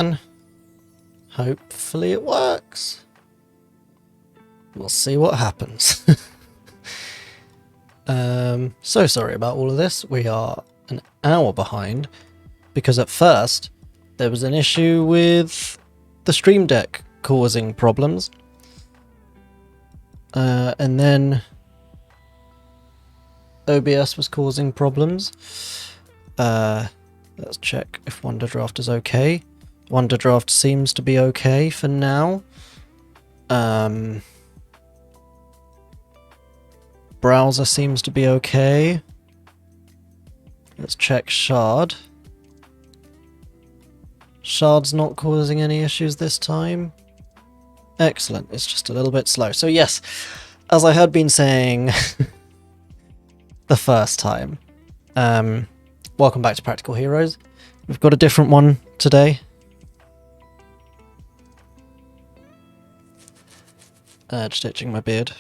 And hopefully it works. We'll see what happens. So sorry about all of this. We are an hour behind because at first there was an issue with the Stream Deck causing problems. And then OBS was causing problems. Let's check if WonderDraft is okay. WonderDraft seems to be okay for now. Browser seems to be okay. Let's check Shard. Shard's not causing any issues this time. Excellent, it's just a little bit slow. So yes, as I had been saying the first time, welcome back to Practical Heroes. We've got a different one today. Just itching my beard.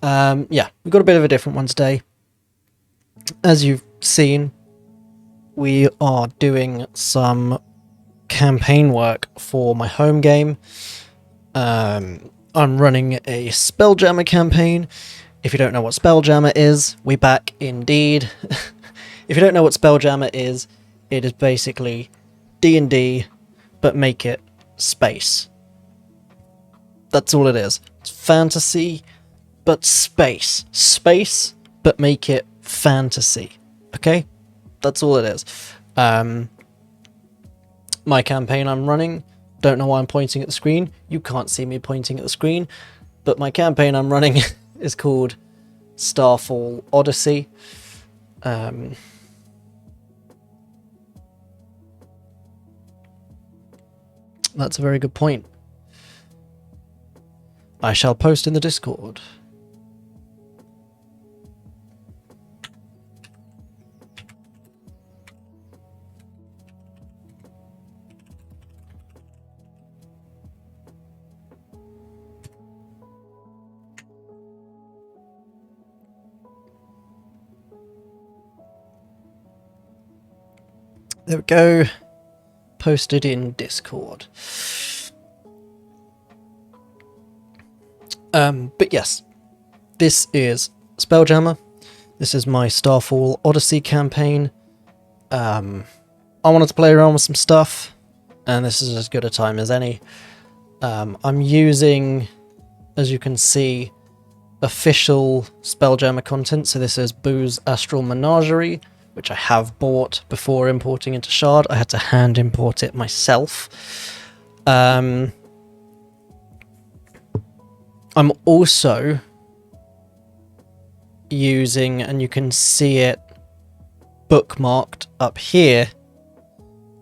Yeah, we've got a bit of a different one today. As you've seen, we are doing some campaign work for my home game. I'm running a Spelljammer campaign. If you don't know what Spelljammer is, we back indeed. If you don't know what Spelljammer is, it is basically D&D, but make it space. That's all it is. It's fantasy, but space. Space, but make it fantasy. Okay? That's all it is. My campaign I'm running, don't know why I'm pointing at the screen. You can't see me pointing at the screen, but my campaign I'm running is called Starfall Odyssey. That's a very good point. I shall post in the Discord. There we go. Posted in Discord. But yes, this is Spelljammer. This is my Starfall Odyssey campaign. I wanted to play around with some stuff, and this is as good a time as any. I'm using, as you can see, official Spelljammer content. So this is Boo's Astral Menagerie, which I have bought before importing into Shard. I had to hand import it myself. I'm also using, and you can see it bookmarked up here.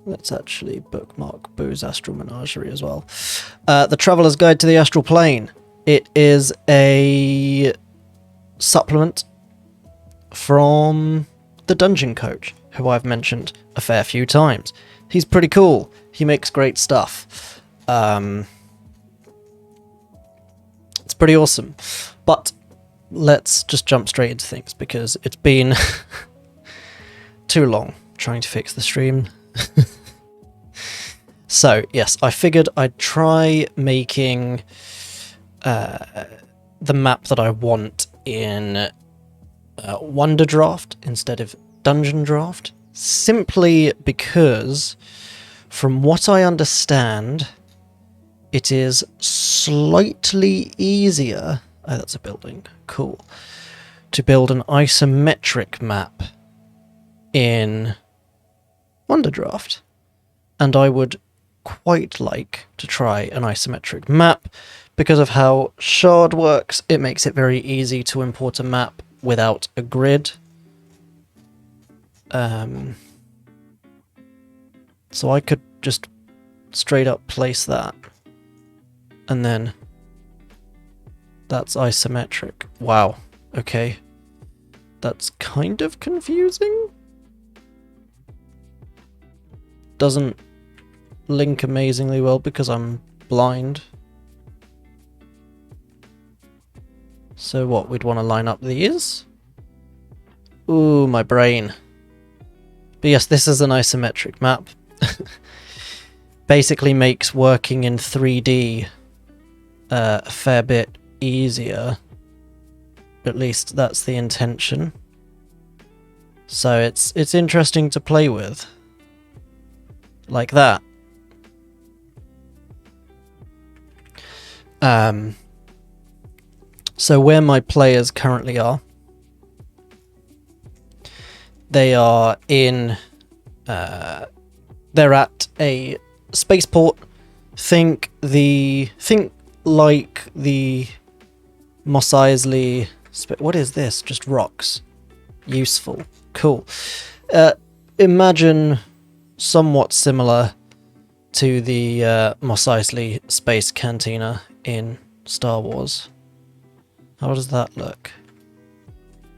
Let's actually bookmark Boo's Astral Menagerie as well. The Traveller's Guide to the Astral Plane. It is a supplement from the Dungeon Coach, who I've mentioned a fair few times. He's pretty cool. He makes great stuff. It's pretty awesome. But let's just jump straight into things, because it's been too long trying to fix the stream. So, yes, I figured I'd try making the map that I want in WonderDraft instead of Dungeon Draft, simply because, from what I understand, it is slightly easier, oh, that's a building, cool, to build an isometric map in WonderDraft, and I would quite like to try an isometric map. Because of how Shard works, it makes it very easy to import a map without a grid. So I could just straight up place that, and then that's isometric. Wow, okay. That's kind of confusing. Doesn't link amazingly well because I'm blind. So what, we'd want to line up these? Ooh, my brain. But yes, this is an isometric map. Basically makes working in 3D a fair bit easier. At least that's the intention. So it's interesting to play with. Like that. So where my players currently are, they are in, they're at a spaceport. Think like the Mos Eisley. What is this? Just rocks. Useful. Cool. Imagine somewhat similar to the Mos Eisley Space Cantina in Star Wars. How does that look?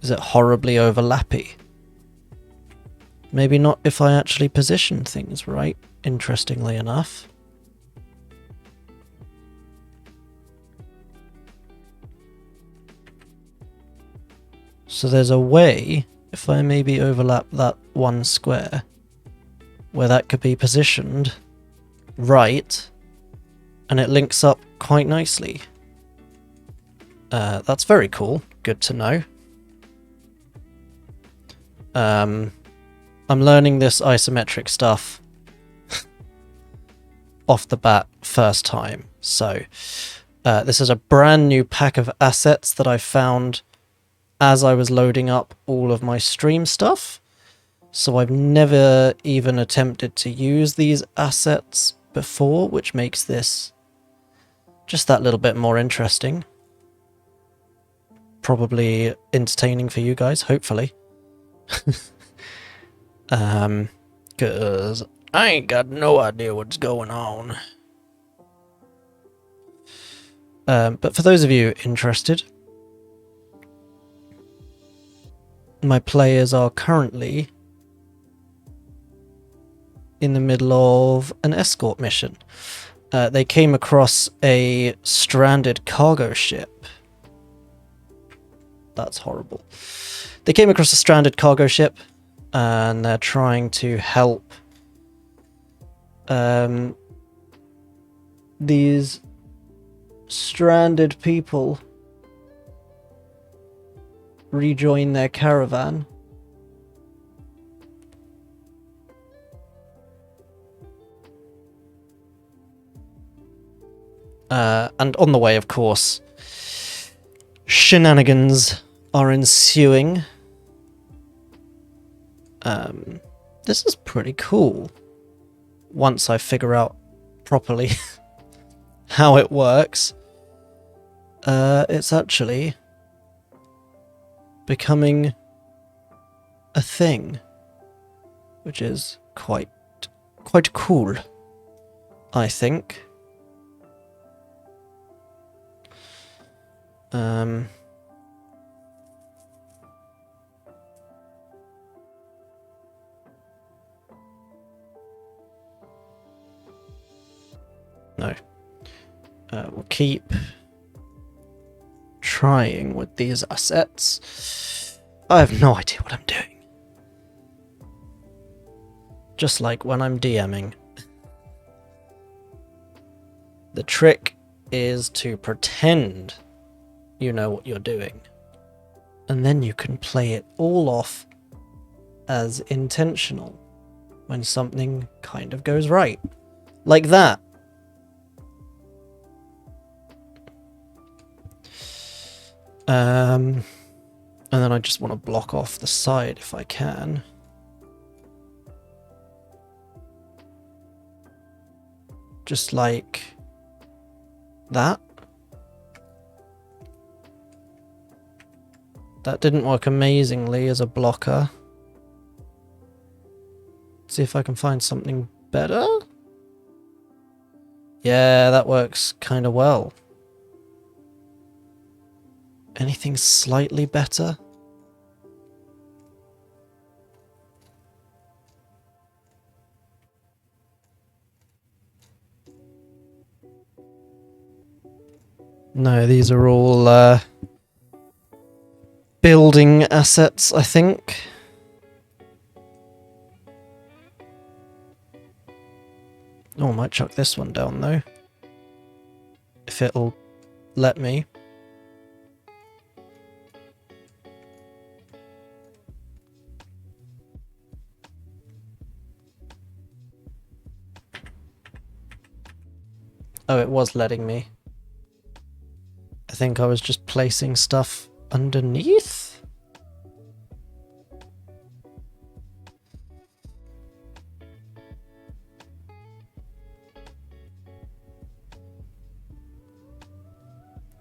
Is it horribly overlappy? Maybe not if I actually position things right, interestingly enough. So there's a way, if I maybe overlap that one square, where that could be positioned right, and it links up quite nicely. That's very cool. Good to know. I'm learning this isometric stuff off the bat first time. So this is a brand new pack of assets that I found as I was loading up all of my stream stuff. So I've never even attempted to use these assets before, which makes this just that little bit more interesting. Probably entertaining for you guys, hopefully. Cause I ain't got no idea what's going on. But for those of you interested, my players are currently in the middle of an escort mission. They came across a stranded cargo ship. That's horrible. They came across a stranded cargo ship, and they're trying to help these stranded people rejoin their caravan. And on the way, of course, shenanigans are ensuing. This is pretty cool. Once I figure out properly how it works, it's actually becoming a thing, which is quite cool, I think. No. We'll keep trying with these assets. I have no idea what I'm doing. Just like when I'm DMing. The trick is to pretend you know what you're doing. And then you can play it all off as intentional when something kind of goes right. Like that. And then I just want to block off the side if I can. Just like that. That didn't work amazingly as a blocker. Let's see if I can find something better. Yeah, that works kind of well. Anything slightly better? No, these are all building assets, I think. Oh, I might chuck this one down though. If it'll let me. Oh, it was letting me. I think I was just placing stuff underneath?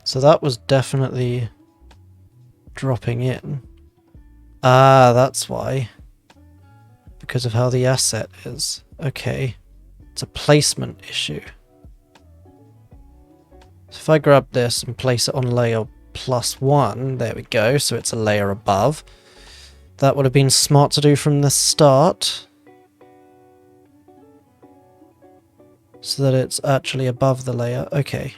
So that was definitely dropping in. Ah, that's why. Because of how the asset is. Okay. It's a placement issue. So if I grab this and place it on layer +1, there we go, so it's a layer above. That would have been smart to do from the start. So that it's actually above the layer. Okay.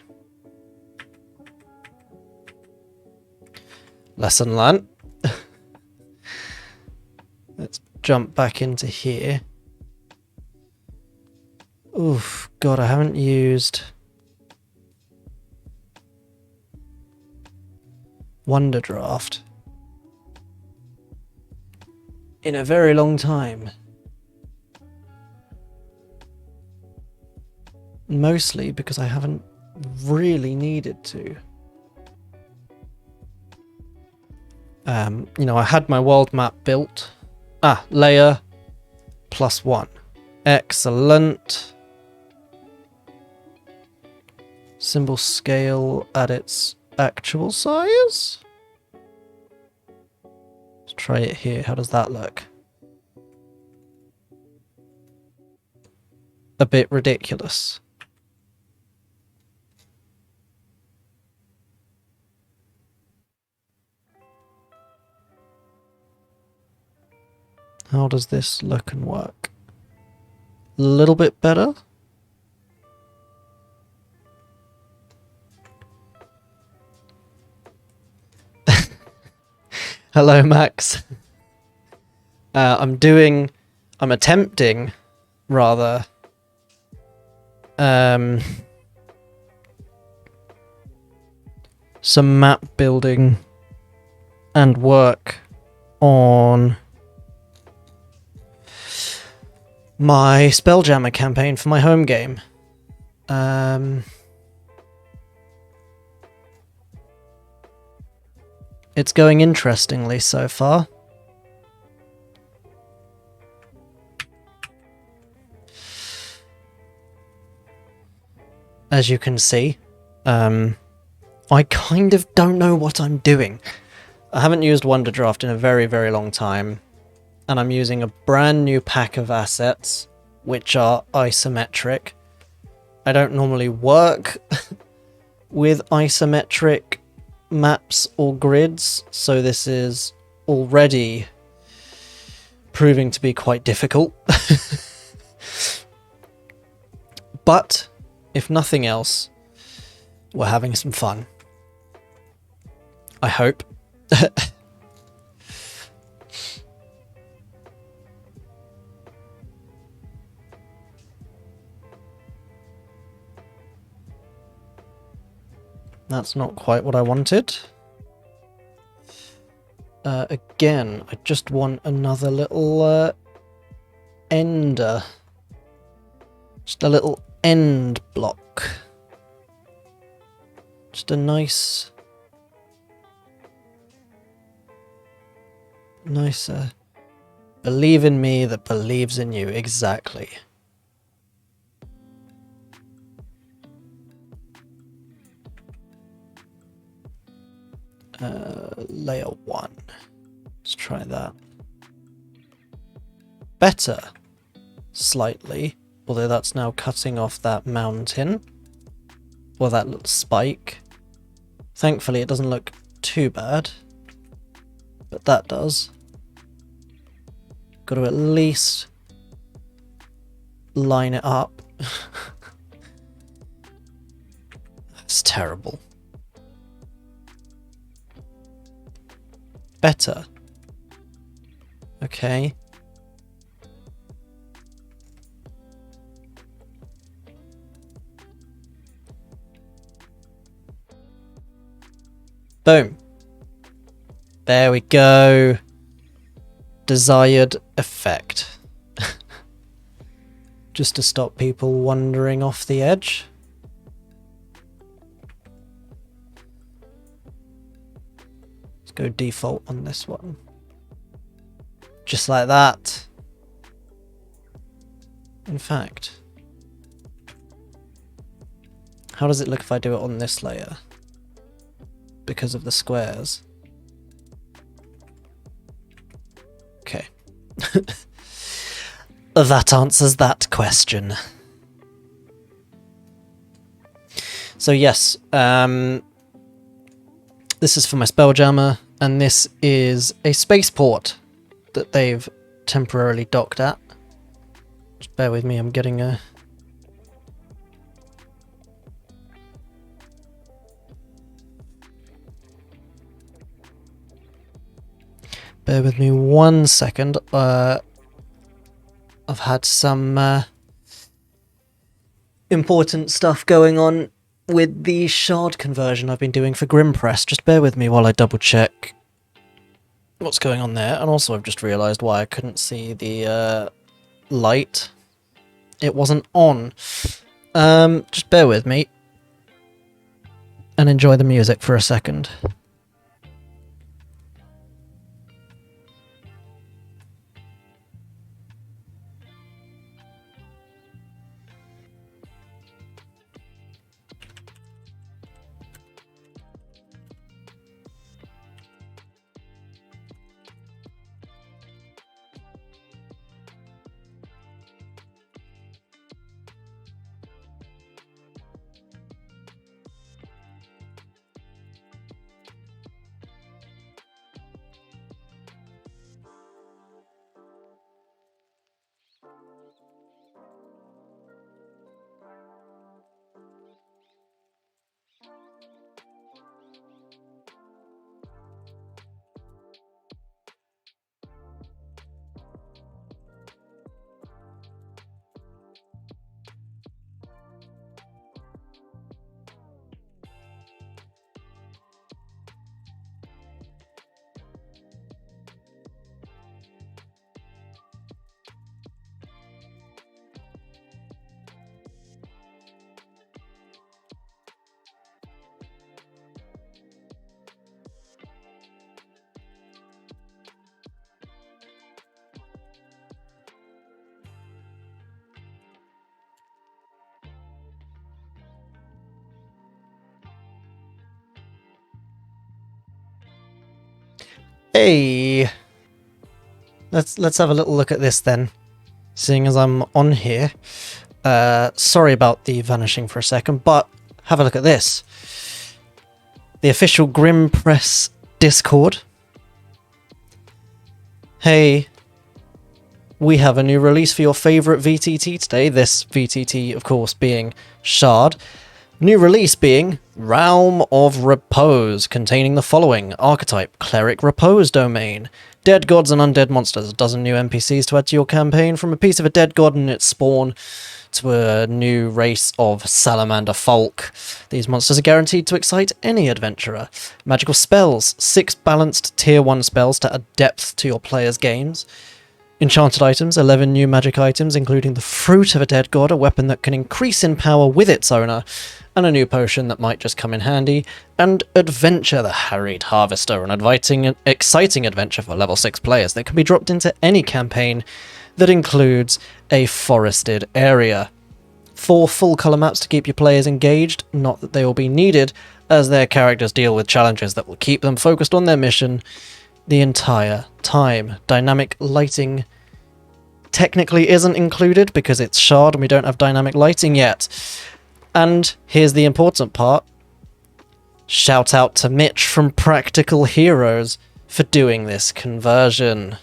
Lesson learned. Let's jump back into here. Oof, God, I haven't used Wonder Draft in a very long time. Mostly because I haven't really needed to. You know, I had my world map built. Ah, layer +1. Excellent. Symbol scale at its actual size. Let's try it here. How does that look? A bit ridiculous. How does this look and work? A little bit better. Hello, Max. I'm attempting, rather, some map building and work on my Spelljammer campaign for my home game. It's going interestingly so far. As you can see, I kind of don't know what I'm doing. I haven't used Wonder Draft in a very, very long time, and I'm using a brand new pack of assets, which are isometric. I don't normally work with isometric maps or grids, so this is already proving to be quite difficult. But, if nothing else, we're having some fun. I hope. That's not quite what I wanted. Again, I just want another little ender. Just a little end block. Just a nice... nicer. Believe in me that believes in you, exactly. Layer 1. Let's try that. Better. Slightly. Although that's now cutting off that mountain. Or that little spike. Thankfully it doesn't look too bad. But that does. Got to at least line it up. That's terrible. Better. Okay. Boom. There we go. Desired effect. Just to stop people wandering off the edge. Let's go default on this one. Just like that. In fact, how does it look if I do it on this layer? Because of the squares. Okay. That answers that question. So yes, this is for my Spelljammer, and this is a spaceport that they've temporarily docked at. Just bear with me, I'm getting a... Bear with me 1 second. I've had some important stuff going on with the shard conversion I've been doing for Grimpress. Just bear with me while I double check what's going on there. And also I've just realised why I couldn't see the light. It wasn't on. Just bear with me and enjoy the music for a second. Hey, let's have a little look at this then, seeing as I'm on here. Sorry about the vanishing for a second, but have a look at this. The official Grimpress Discord. Hey, we have a new release for your favourite VTT today. This VTT, of course, being Shard. New release being Realm of Repose, containing the following: Archetype, Cleric Repose Domain, Dead Gods and Undead Monsters, a dozen new NPCs to add to your campaign, from a piece of a dead god and its spawn to a new race of Salamander Folk. These monsters are guaranteed to excite any adventurer. Magical spells, 6 balanced tier 1 spells to add depth to your players' games. Enchanted items, 11 new magic items, including the Fruit of a Dead God, a weapon that can increase in power with its owner, and a new potion that might just come in handy, and Adventure, the Harried Harvester, an exciting adventure for level 6 players that can be dropped into any campaign that includes a forested area. 4 full colour maps to keep your players engaged, not that they will be needed, as their characters deal with challenges that will keep them focused on their mission the entire time. Dynamic lighting technically isn't included because it's Shard and we don't have dynamic lighting yet. And here's the important part. Shout out to Mitch from Practical Heroes for doing this conversion.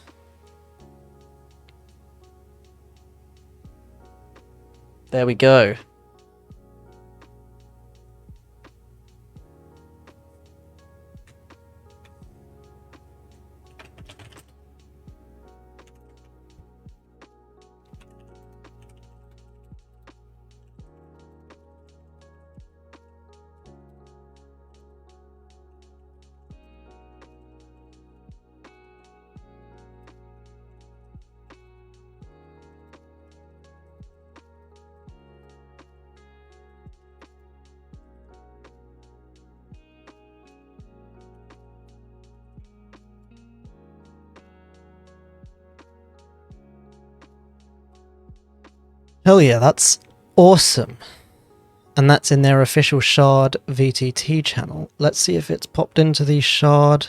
There we go. Hell yeah, that's awesome. And that's in their official Shard VTT channel. Let's see if it's popped into the Shard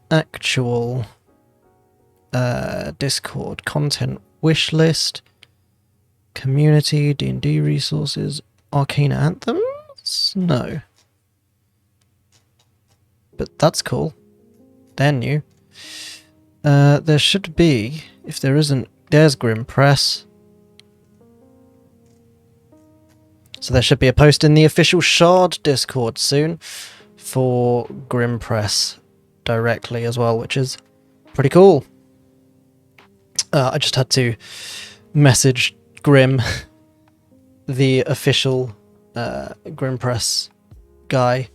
actual Discord content wish list, community, D&D resources, Arcane Anthems? No. But that's cool. They're new. There should be, if there isn't, there's Grim Press. So there should be a post in the official Shard Discord soon for Grim Press directly as well, which is pretty cool. I just had to message Grim, the official Grim Press guy,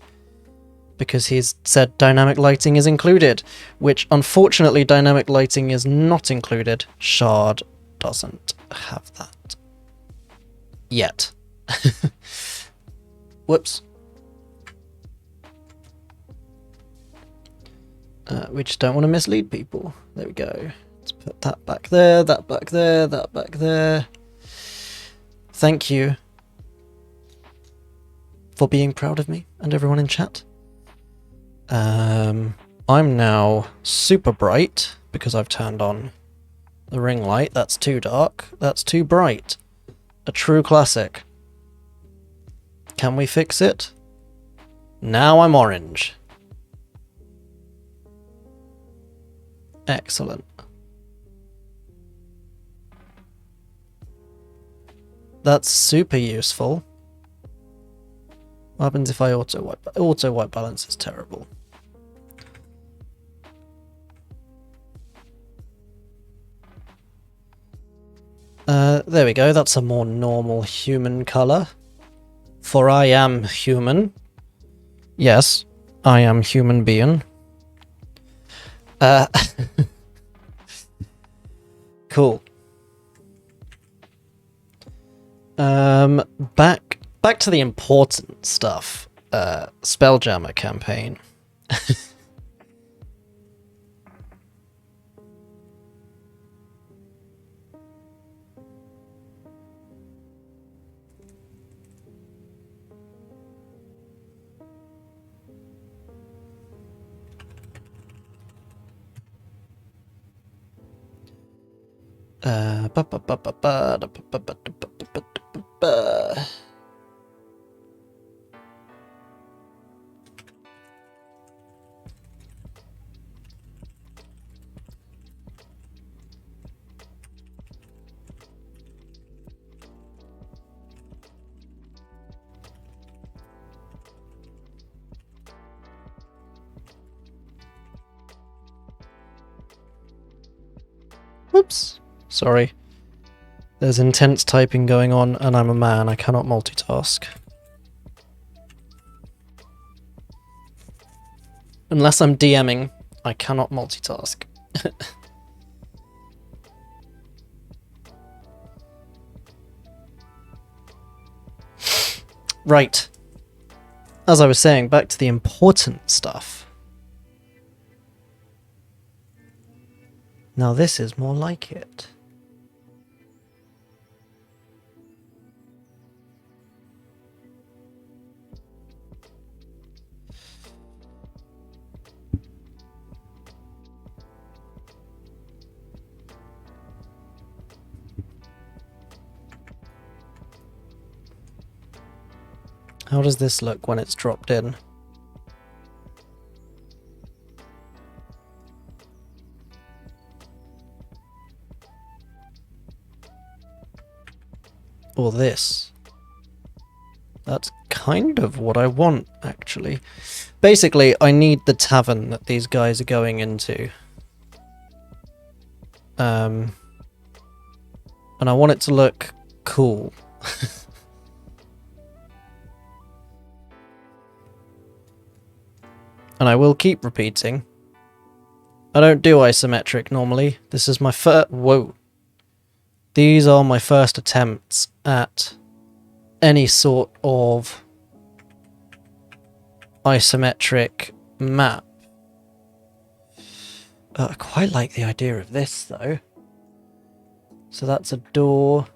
because he's said dynamic lighting is included, which unfortunately dynamic lighting is not included. Shard doesn't have that yet. Whoops. We just don't want to mislead people. There we go. Let's put that back there, that back there, that back there. Thank you for being proud of me and everyone in chat. I'm now super bright because I've turned on the ring light. That's too dark. That's too bright. A true classic. Can we fix it? Now I'm orange. Excellent. That's super useful. What happens if I auto wipe? Auto white balance is terrible. There we go. That's a more normal human color. For I am human. Yes, I am human being. Cool. Back to the important stuff. Spelljammer campaign. Whoops. Sorry. There's intense typing going on, and I'm a man. I cannot multitask. Unless I'm DMing, I cannot multitask. Right. As I was saying, back to the important stuff. Now this is more like it. How does this look when it's dropped in? Or this? That's kind of what I want, actually. Basically, I need the tavern that these guys are going into. And I want it to look cool. And I will keep repeating. I don't do isometric normally. This is my first... Whoa. These are my first attempts at any sort of isometric map. I quite like the idea of this, though. So that's a door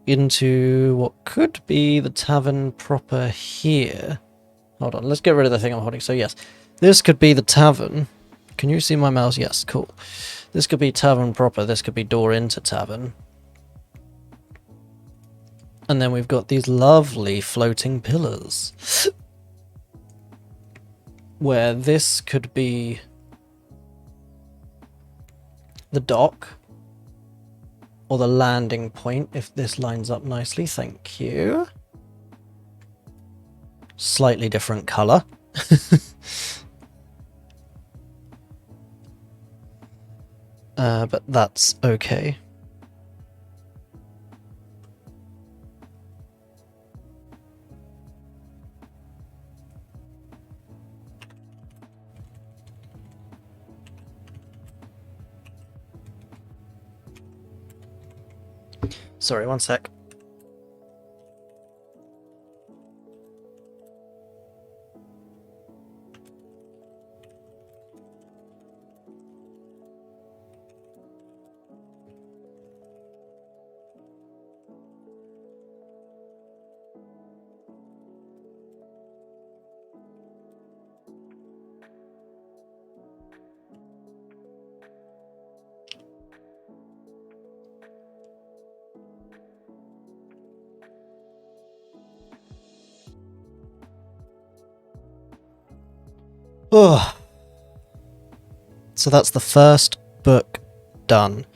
into what could be the tavern proper here. Hold on, let's get rid of the thing I'm holding. So yes, this could be the tavern. Can you see my mouse? Yes, cool. This could be tavern proper. This could be door into tavern. And then we've got these lovely floating pillars. Where this could be the dock. Or the landing point, if this lines up nicely. Thank you. Slightly different colour. But that's okay. Sorry, one sec. Oh. So that's the first book done.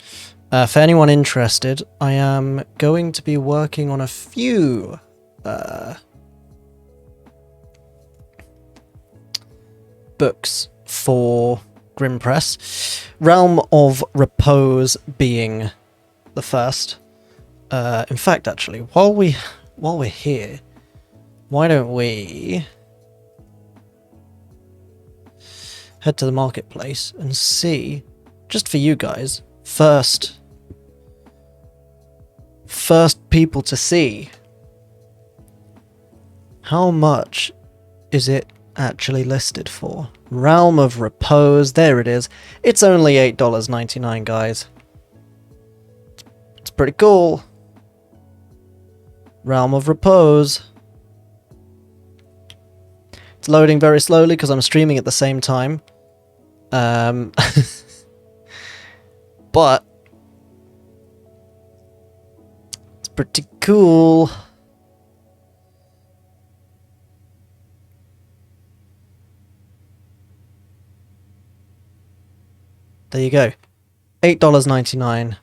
For anyone interested, I am going to be working on a few books for Grim Press. Realm of Repose being the first. In fact, actually, while we're here, why don't we head to the marketplace and see, just for you guys, first people to see, how much is it actually listed for? Realm of Repose, there it is. It's only $8.99, guys. It's pretty cool. Realm of Repose. It's loading very slowly because I'm streaming at the same time. But it's pretty cool. There you go. $8.99.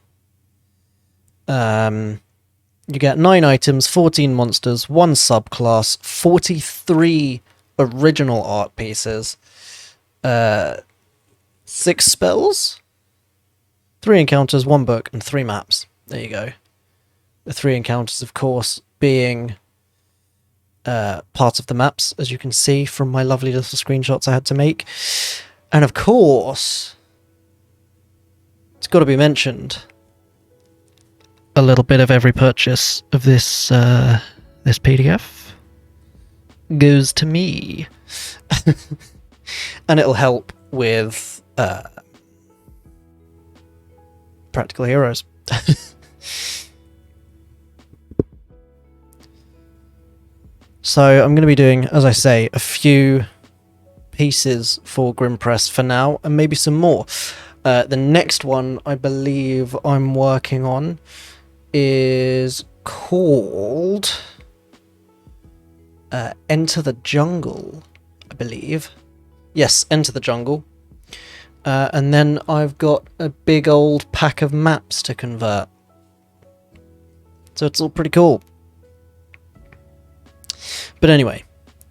You get 9 items, 14 monsters, 1 subclass, 43 original art pieces, 6 spells, 3 encounters, 1 book, and 3 maps. There you go. The 3 encounters, of course, being part of the maps, as you can see from my lovely little screenshots I had to make. And of course, it's got to be mentioned, a little bit of every purchase of this this PDF goes to me. And it'll help with Practical Heroes. So I'm going to be doing, as I say, a few pieces for Grim Press for now, and maybe some more. The next one I believe I'm working on is called Enter the Jungle, I believe. Yes, Enter the Jungle. And then I've got a big old pack of maps to convert. So it's all pretty cool. But anyway,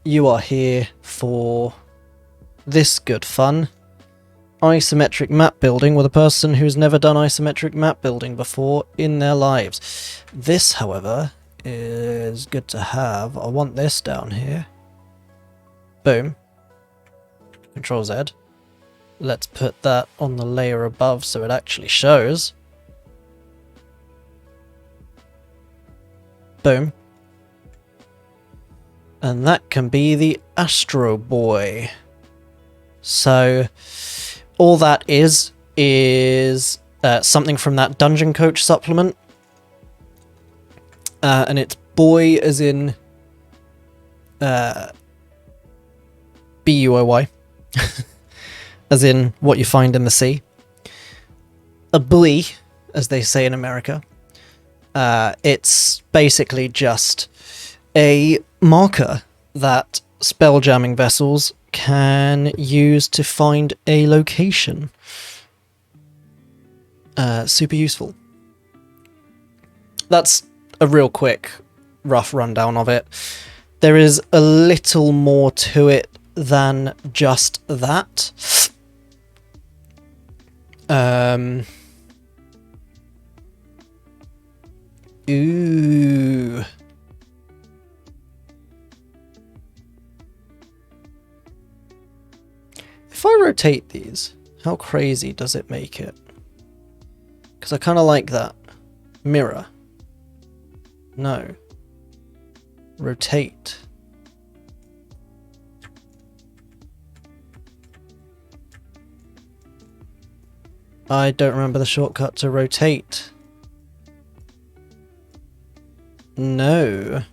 you are here for this good fun. Isometric map building with a person who's never done isometric map building before in their lives. This, however, is good to have. I want this down here. Boom. Control Z. Let's put that on the layer above so it actually shows. Boom. And that can be the Astro Boy. So all that is something from that Dungeon Coach supplement. And it's boy as in B-U-O-Y. As in what you find in the sea. A buoy, as they say in America. It's basically just a marker that spelljamming vessels can use to find a location. Super useful. That's a real quick, rough rundown of it. There is a little more to it than just that. Ooh. If I rotate these, how crazy does it make it? Because I kind of like that. Mirror. No. Rotate. I don't remember the shortcut to rotate. No.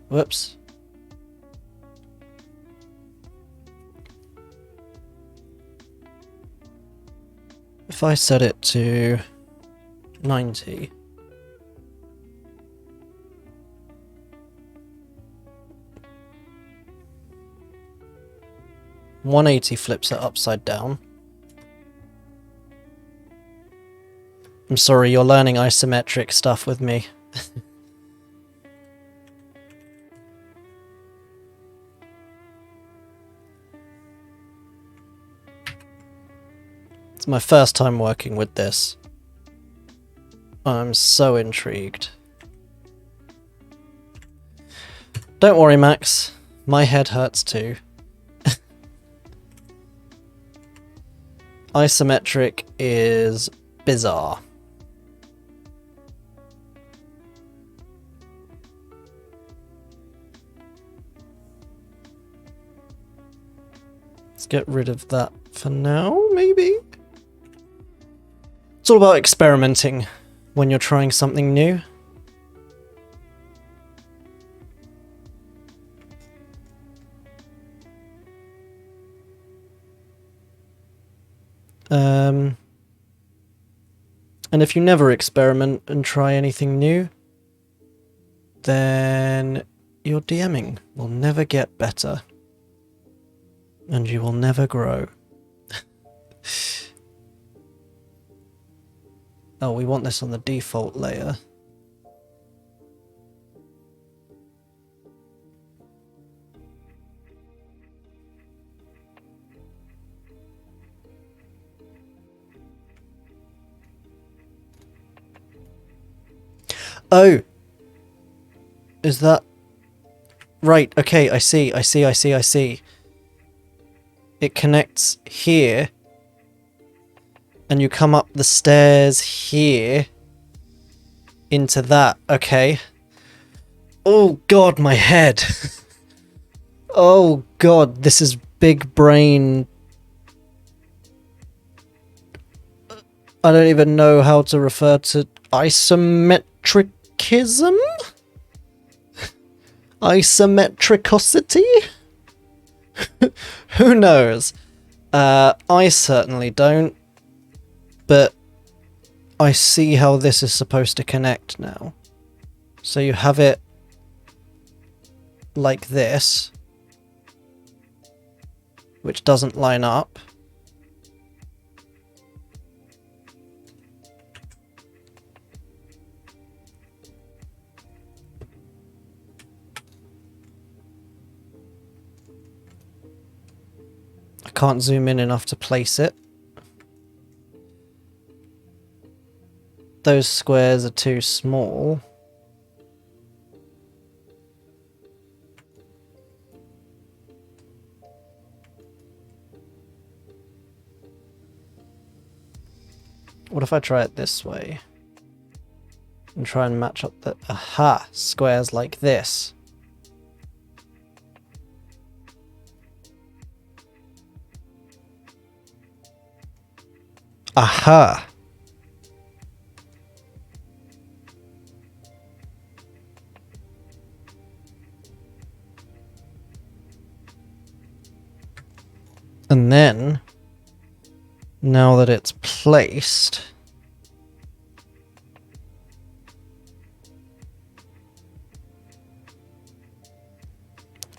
Whoops. If I set it to 90. $180 flips it upside down. I'm sorry, you're learning isometric stuff with me. It's my first time working with this. I'm so intrigued. Don't worry, Max. My head hurts too. Isometric is bizarre. Let's get rid of that for now, maybe? It's all about experimenting when you're trying something new. And if you never experiment and try anything new, then your DMing will never get better. And you will never grow. Oh, we want this on the default layer. Oh! Is that... Right, okay, I see. It connects here. And you come up the stairs here. Into that, okay. Oh god, my head! Oh god, this is big brain... I don't even know how to refer to isometricism? Isometricosity? Who knows? I certainly don't. But I see how this is supposed to connect now. So you have it like this, which doesn't line up. I can't zoom in enough to place it. Those squares are too small. What if I try it this way? And try and match up the... Aha! Squares like this. Aha! And then, now that it's placed,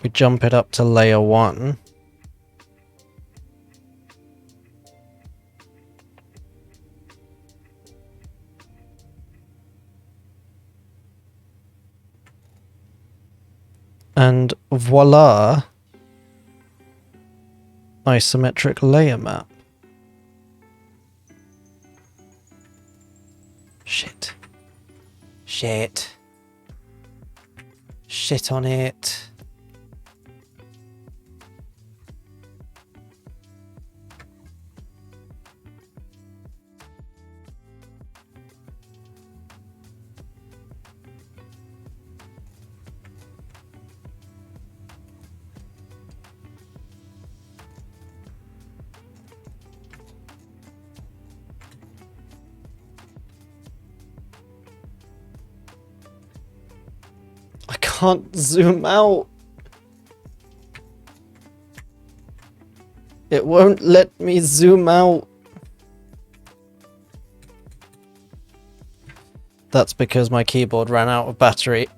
we jump it up to layer 1. And voila! Isometric layer map. Shit. Shit. Shit on it. I can't zoom out. It won't let me zoom out. That's because my keyboard ran out of battery.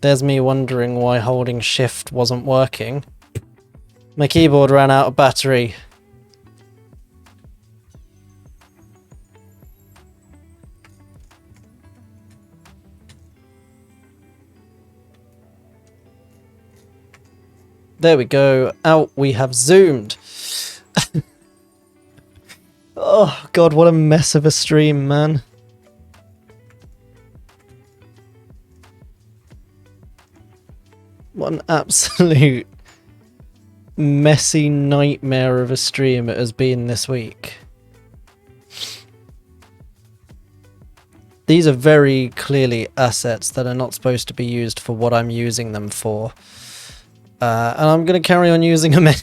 There's me wondering why holding shift wasn't working. My keyboard ran out of battery. There we go. Out we have zoomed. Oh god, what a mess of a stream, man. What an absolute messy nightmare of a stream it has been this week. These are very clearly assets that are not supposed to be used for what I'm using them for. And I'm going to carry on using them anyway.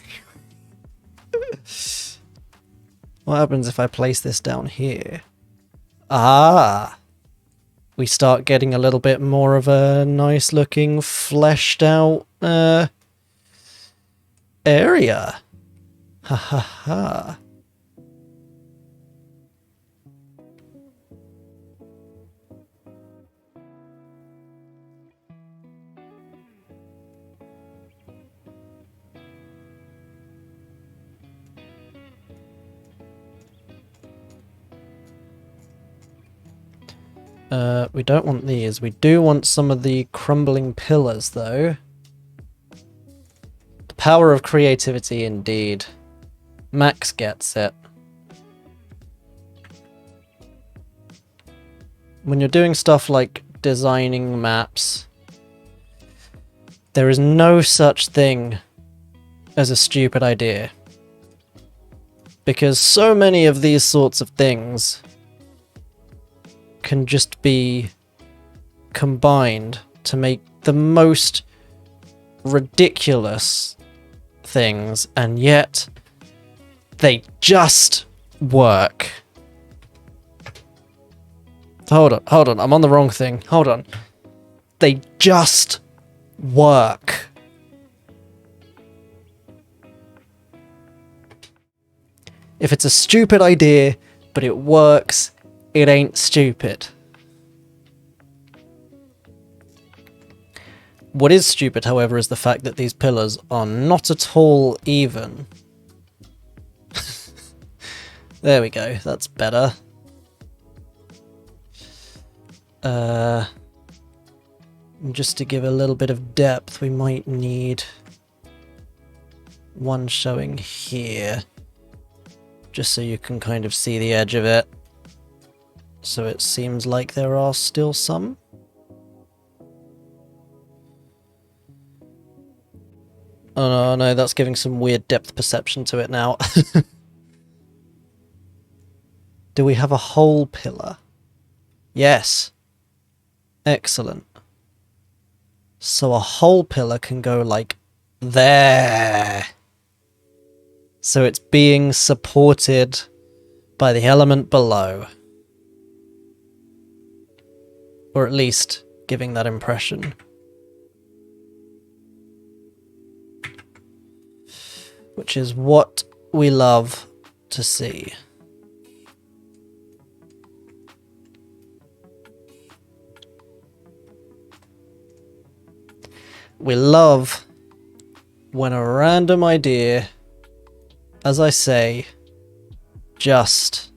What happens if I place this down here? Ah! We start getting a little bit more of a nice looking fleshed out area. Ha ha ha. We don't want these. We do want some of the crumbling pillars, though. The power of creativity, indeed. Max gets it. When you're doing stuff like designing maps, there is no such thing as a stupid idea. Because so many of these sorts of things can just be combined to make the most ridiculous things, and yet they just work. Hold on, I'm on the wrong thing. Hold on. They just work. If it's a stupid idea, but it works, it ain't stupid. What is stupid, however, is the fact that these pillars are not at all even. There we go, that's better. Just to give a little bit of depth, we might need one showing here, just so you can kind of see the edge of it. So it seems like there are still some. Oh no, that's giving some weird depth perception to it now. Do we have a whole pillar? Yes. Excellent. So a whole pillar can go like There. So it's being supported by the element below. Or at least giving that impression. Which is what we love to see. We love when a random idea, as I say, just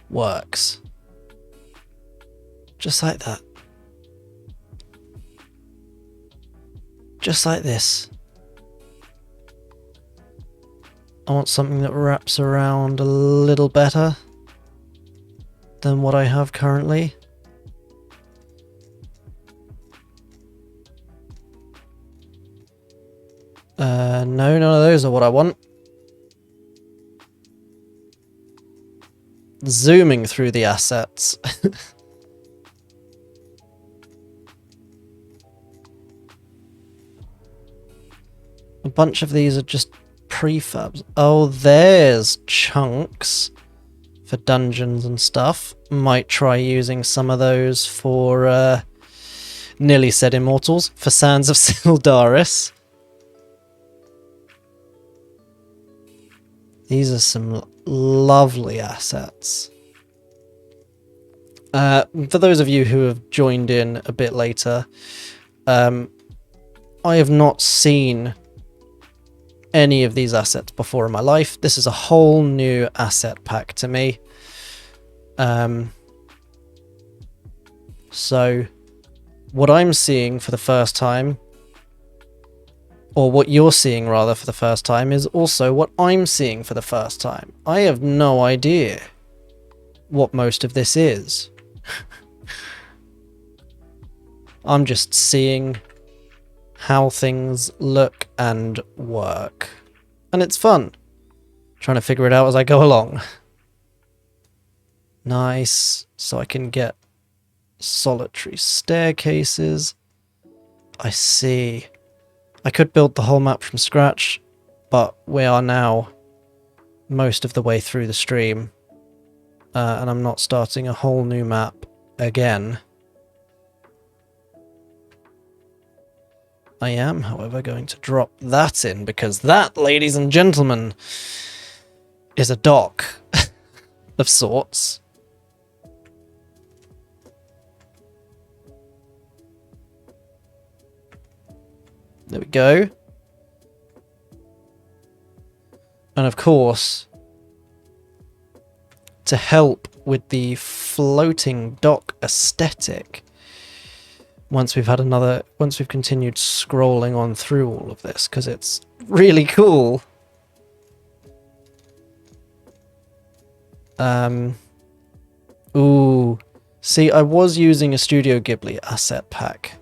works. Just like that. Just like this. I want something that wraps around a little better than what I have currently. No, none of those are what I want. Zooming through the assets. A bunch of these are just prefabs. Oh, there's chunks for dungeons and stuff. Might try using some of those for, nearly said immortals, for Sands of Sildaris. These are some lovely assets. For those of you who have joined in a bit later, I have not seen any of these assets before in my life. This is a whole new asset pack to me. So what I'm seeing for the first time, or what you're seeing rather for the first time, is also what I'm seeing for the first time. I have no idea what most of this is. I'm just seeing how things look and work. And it's fun. Trying to figure it out as I go along. Nice. So I can get solitary staircases. I see. I could build the whole map from scratch, but we are now most of the way through the stream. And I'm not starting a whole new map again. I am, however, going to drop that in, because that, ladies and gentlemen, is a dock of sorts. There we go. And of course, to help with the floating dock aesthetic, once we've continued scrolling on through all of this, because it's really cool. Ooh. See, I was using a Studio Ghibli asset pack.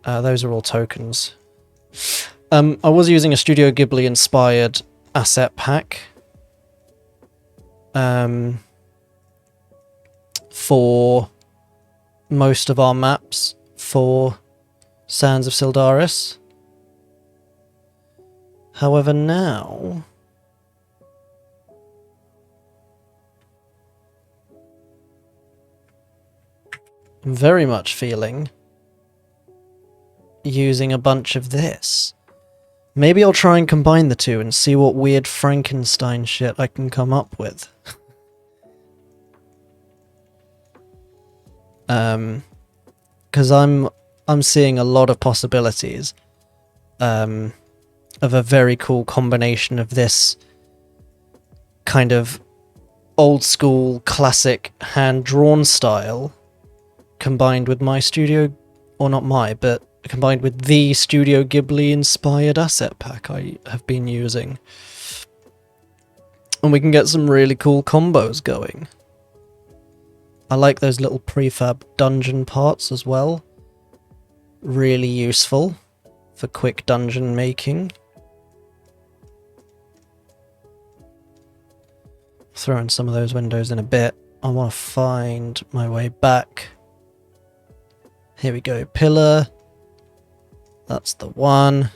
Those are all tokens. I was using a Studio Ghibli inspired asset pack. For most of our maps for Sands of Sildaris. However, now I'm very much feeling using a bunch of this. Maybe I'll try and combine the two and see what weird Frankenstein shit I can come up with. Because I'm seeing a lot of possibilities of a very cool combination of this kind of old school classic hand-drawn style combined with my studio, or not my, but combined with the Studio Ghibli inspired asset pack I have been using. And we can get some really cool combos going. I like those little prefab dungeon parts as well. Really useful for quick dungeon making. Throw in some of those windows in a bit. I want to find my way back. Here we go. Pillar. That's the one.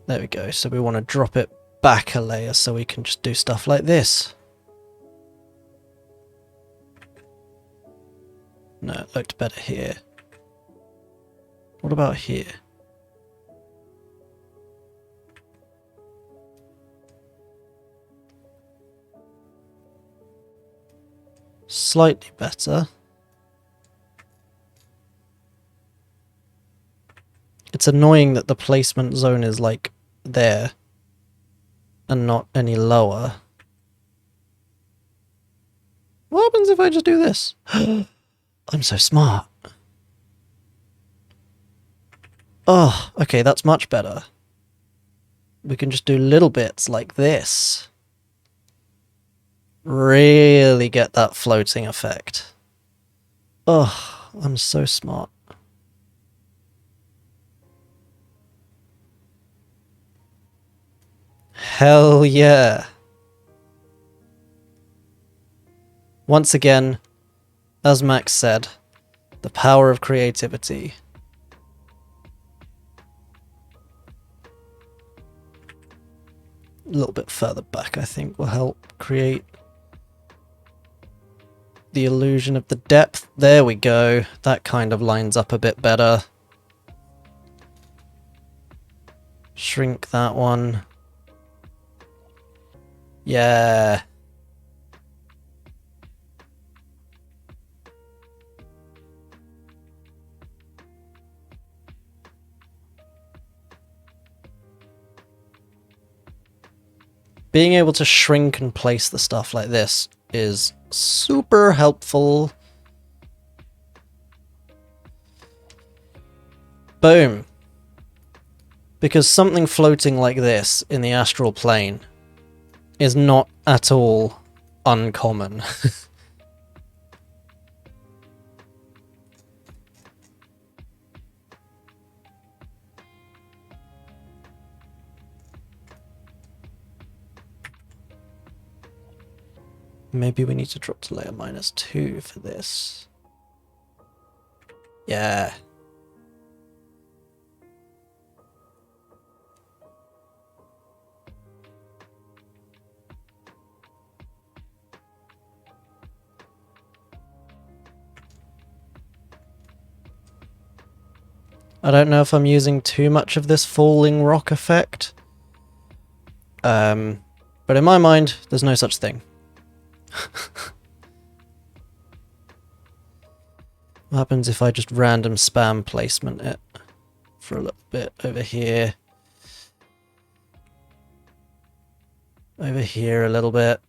There we go. So we want to drop it back a layer so we can just do stuff like this. No, it looked better here. What about here? Slightly better. It's annoying that the placement zone is like there and not any lower. What happens if I just do this? I'm so smart. Oh, okay, that's much better. We can just do little bits like this. Really get that floating effect. Oh, I'm so smart. Hell yeah. Once again, as Max said, the power of creativity. A little bit further back, I think, will help create the illusion of the depth. There we go. That kind of lines up a bit better. Shrink that one. Yeah. Being able to shrink and place the stuff like this is super helpful. Boom. Because something floating like this in the astral plane is not at all uncommon. Maybe we need to drop to layer -2 for this. Yeah. I don't know if I'm using too much of this falling rock effect. But in my mind, there's no such thing. What happens if I just random spam placement it for a little bit over here? Over here a little bit.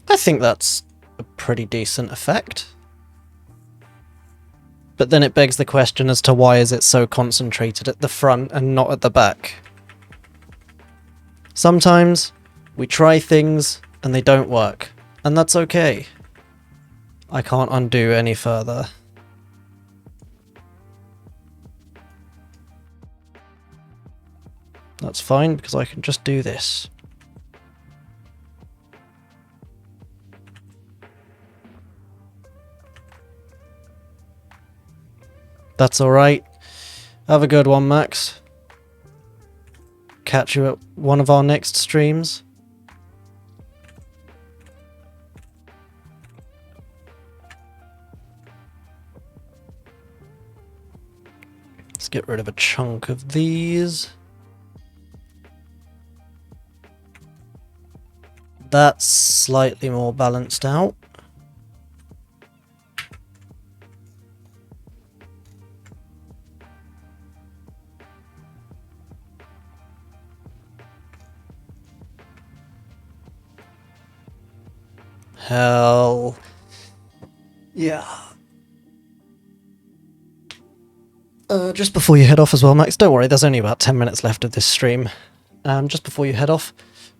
I think that's a pretty decent effect. But then it begs the question as to why is it so concentrated at the front and not at the back? Sometimes we try things and they don't work, and that's okay. I can't undo any further. That's fine because I can just do this. That's alright. Have a good one, Max. Catch you at one of our next streams. Let's get rid of a chunk of these. That's slightly more balanced out. Hell yeah. Just before you head off as well, Max, don't worry, there's only about 10 minutes left of this stream. Just before you head off,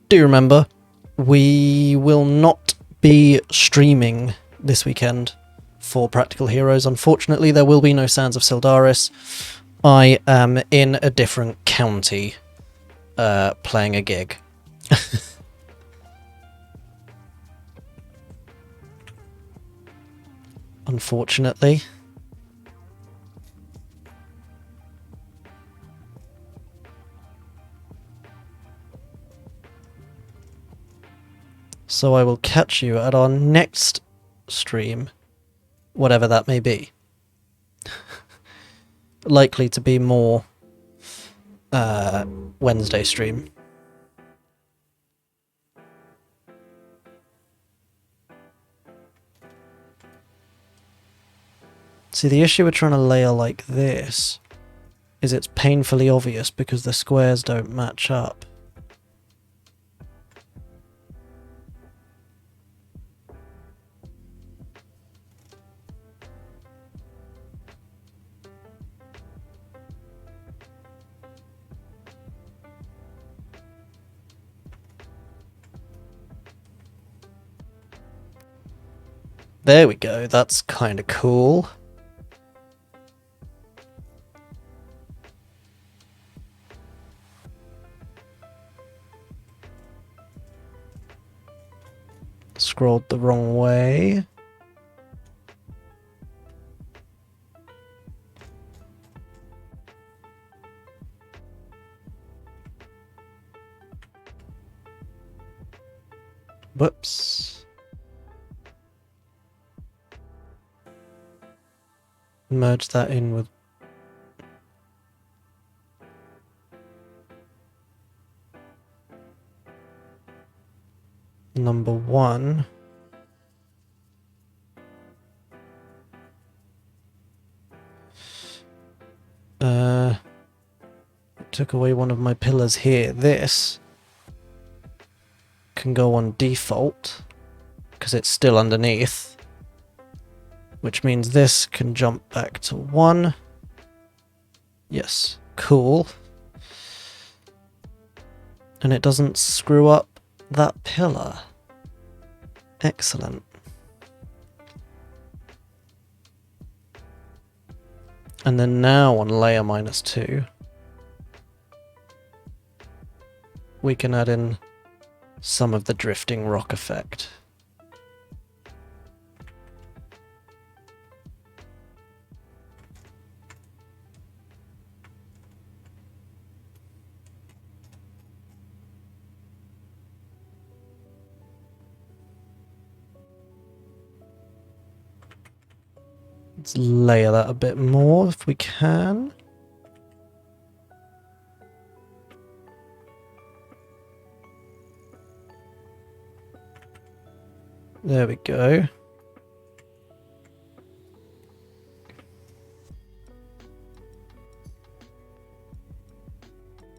do remember, we will not be streaming this weekend for Practical Heroes. Unfortunately, there will be no Sands of Sildaris. I am in a different county playing a gig. Unfortunately. So I will catch you at our next stream, whatever that may be. Likely to be more Wednesday stream. See, the issue with trying to layer like this is it's painfully obvious because the squares don't match up. There we go, that's kind of cool. Scrolled the wrong way. Whoops. Merge that in with number 1. Took away one of my pillars here. This can go on default because it's still underneath, which means this can jump back to 1. Yes, cool. And it doesn't screw up that pillar. Excellent. And then now on layer -2, we can add in some of the drifting rock effect. Let's layer that a bit more if we can. There we go.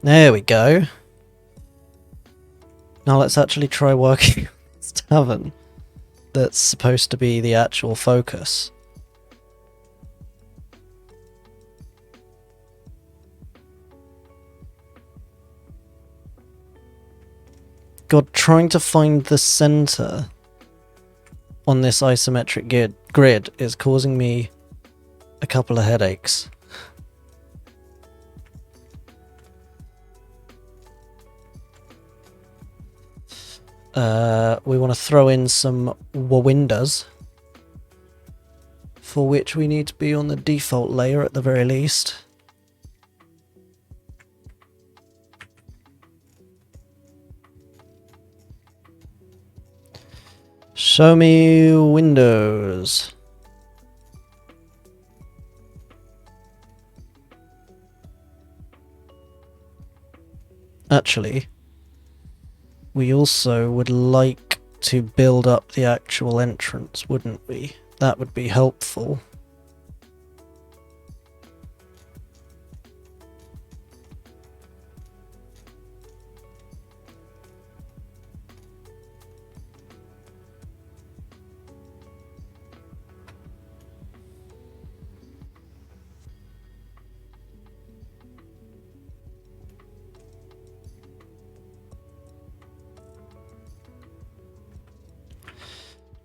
There we go. Now let's actually try working on this tavern that's supposed to be the actual focus. God, trying to find the center on this isometric grid is causing me a couple of headaches. We want to throw in some windows, for which we need to be on the default layer at the very least. Show me windows. Actually, we also would like to build up the actual entrance, wouldn't we? That would be helpful.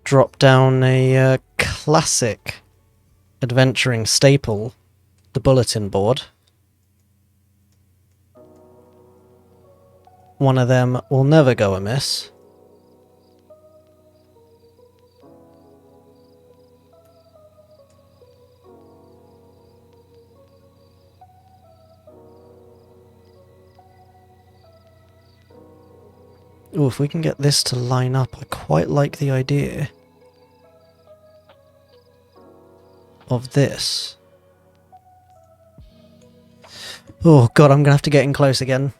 Drop down a classic adventuring staple, the bulletin board. One of them will never go amiss. Ooh, if we can get this to line up, I quite like the idea of this. Oh god, I'm gonna have to get in close again.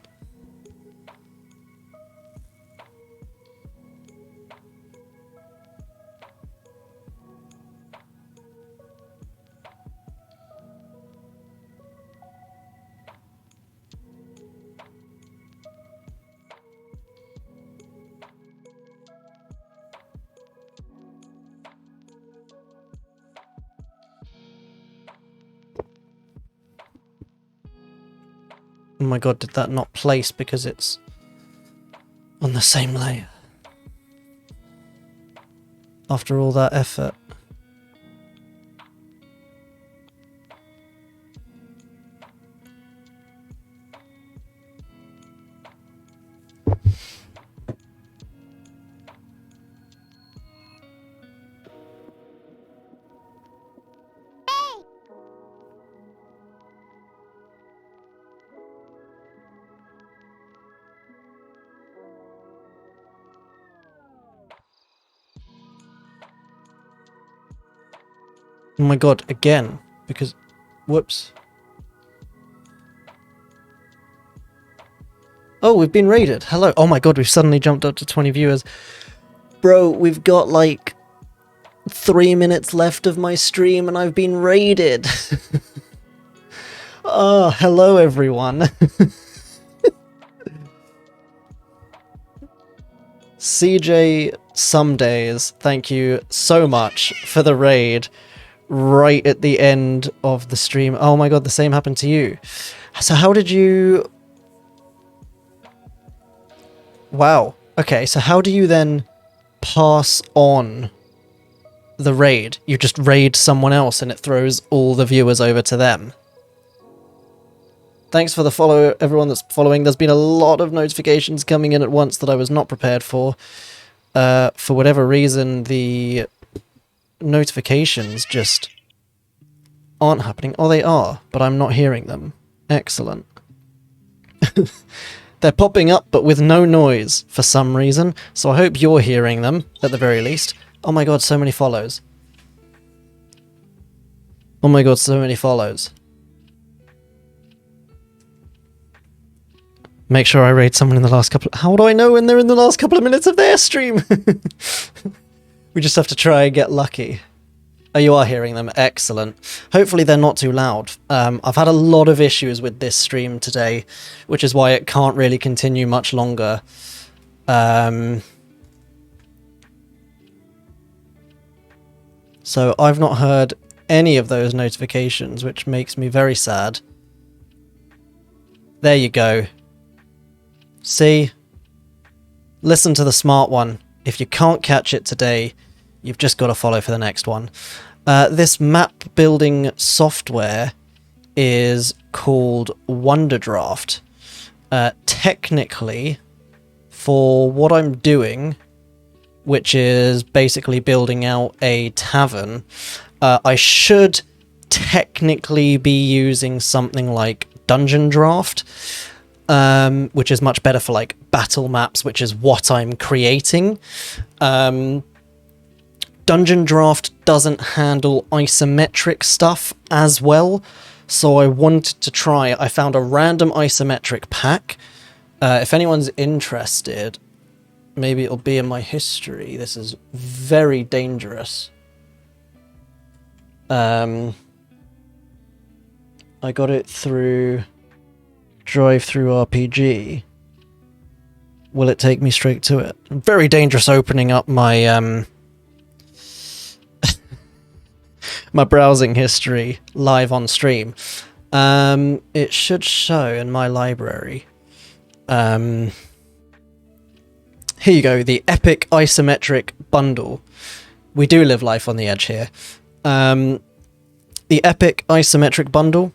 Oh my god, did that not place because it's on the same layer? After all that effort. Oh my god, again, because... Whoops. Oh, we've been raided. Hello. Oh my god, we've suddenly jumped up to 20 viewers. Bro, we've got like 3 minutes left of my stream and I've been raided. Oh, hello everyone. CJ Some Days, thank you so much for the raid right at the end of the stream. Oh my god, the same happened to you. So how did you... Wow. Okay, so how do you then pass on the raid? You just raid someone else and it throws all the viewers over to them. Thanks for the follow, everyone that's following. There's been a lot of notifications coming in at once that I was not prepared for. For whatever reason, the notifications just aren't happening. Oh, they are, but I'm not hearing them. Excellent. They're popping up, but with no noise for some reason, so I hope you're hearing them, at the very least. Oh my god, so many follows. Oh my god, so many follows. Make sure I raid someone in the last couple... How do I know when they're in the last couple of minutes of their stream? We just have to try and get lucky. Oh, you are hearing them. Excellent. Hopefully they're not too loud. I've had a lot of issues with this stream today, which is why it can't really continue much longer. So I've not heard any of those notifications, which makes me very sad. There you go. See? Listen to the smart one. If you can't catch it today, you've just got to follow for the next one. This map building software is called Wonderdraft. Technically, for what I'm doing, which is basically building out a tavern, I should technically be using something like Dungeon Draft, which is much better for like battle maps, which is what I'm creating. Dungeon Draft doesn't handle isometric stuff as well, so I wanted to try. I found a random isometric pack. If anyone's interested, maybe it'll be in my history. This is very dangerous. I got it through Drive-Through RPG. Will it take me straight to it? Very dangerous opening up my my browsing history live on stream. It should show in my library. Here you go, the Epic Isometric Bundle, we do live life on the edge here. The Epic Isometric Bundle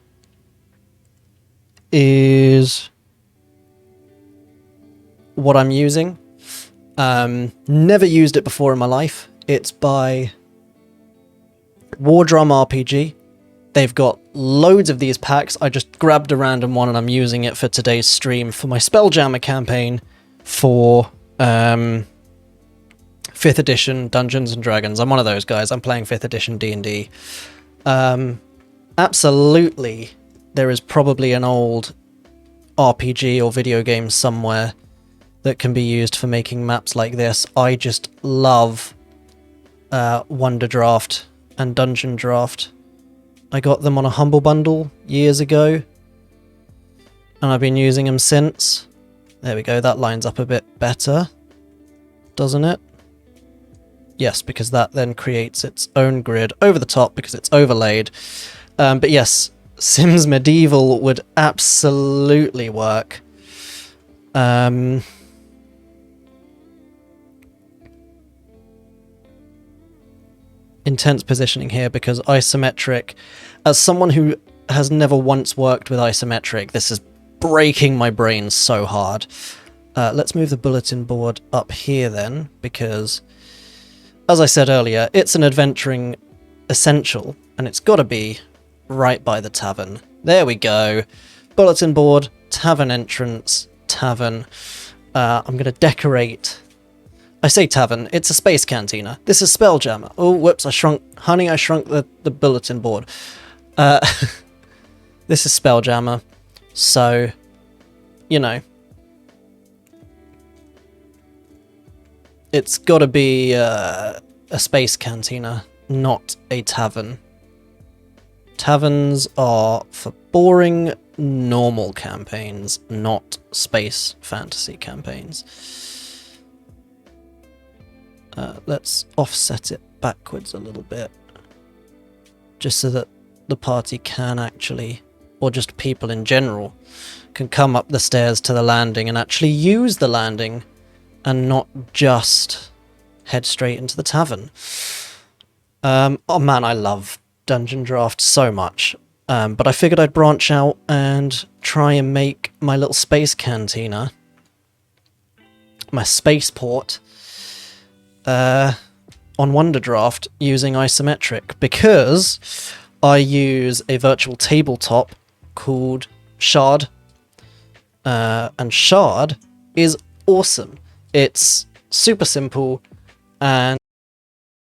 is what I'm using. Never used it before in my life. It's by War Drum RPG. They've got loads of these packs. I just grabbed a random one and I'm using it for today's stream for my Spelljammer campaign for 5th edition Dungeons and Dragons. I'm one of those guys. I'm playing 5th edition D&D. Absolutely, there is probably an old RPG or video game somewhere that can be used for making maps like this. I just love Wonder Draft and Dungeon Draft. I got them on a Humble Bundle years ago, and I've been using them since. There we go, that lines up a bit better, doesn't it? Yes, because that then creates its own grid over the top because it's overlaid. But yes, Sims Medieval would absolutely work. Intense positioning here because isometric, as someone who has never once worked with isometric, this is breaking my brain so hard. Let's move the bulletin board up here then, because as I said earlier, it's an adventuring essential and it's got to be right by the tavern. There we go. Bulletin board, tavern entrance, tavern. I'm going to decorate. I say tavern, it's a space cantina. This is Spelljammer. Oh, whoops, I shrunk the bulletin board. This is Spelljammer, so, you know, it's gotta be a space cantina, not a tavern. Taverns are for boring, normal campaigns, not space fantasy campaigns. Let's offset it backwards a little bit, just so that the party can actually, or just people in general, can come up the stairs to the landing and actually use the landing and not just head straight into the tavern. Oh man, I love Dungeon Draft so much, but I figured I'd branch out and try and make my little space cantina, my spaceport, on Wonder Draft using isometric, because I use a virtual tabletop called Shard, and Shard is awesome. It's super simple and